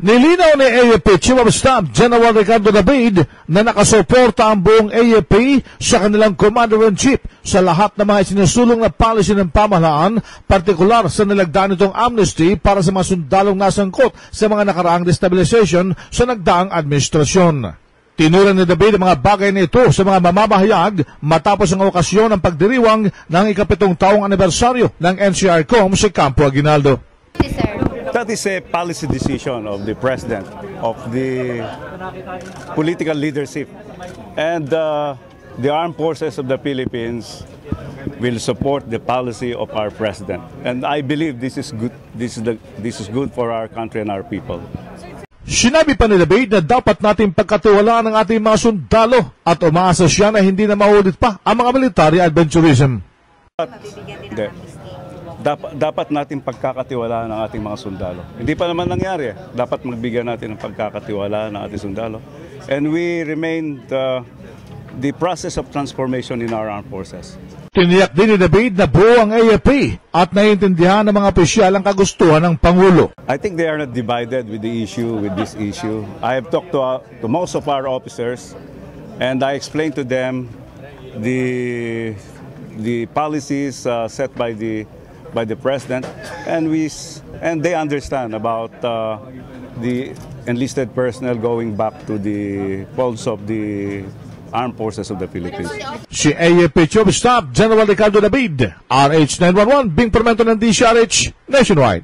Nilinaw ni AFP Chief of Staff General Ricardo David na nakasuporta ang buong AFP sa kanilang Commander-in-Chief sa lahat ng mga sinusulong na policy ng pamahalaan, partikular sa nilagdaan nitong amnesty para sa mga sundalong nasangkot sa mga nakaraang destabilization sa nagdaang administrasyon. Tinuran ni David ang mga bagay na ito sa mga mamamahayag matapos ang okasyon ng pagdiriwang ng ika-7 taong anibersaryo ng NCR-Com sa Campo Aguinaldo. That is a policy decision of the President, of the political leadership, and the armed forces of the Philippines will support the policy of our President. And I believe this is good. This is good for our country and our people. Sinabi pa ni David na dapat natin pagkatiwalaan ng ating mga sundalo at umaasa siya na hindi na maulit pa ang mga military adventurism. Dapat natin pagkakatiwalaan ng ating mga sundalo. Hindi pa naman nangyari. Dapat magbigyan natin ng pagkakatiwalaan ng ating sundalo. And we remain the process of transformation in our armed forces. Tiniyak din ni David na buo ang AFP at naiintindihan ng mga opisyal ang kagustuhan ng Pangulo. I think they are not divided with this issue. I have talked to most of our officers and I explained to them the policies set by the President, and they understand about the enlisted personnel going back to the folds of the Armed Forces of the Philippines. Si AFP Chief of Staff General Ricardo David, RH 911, Bing Permento ng DCRH Nationwide.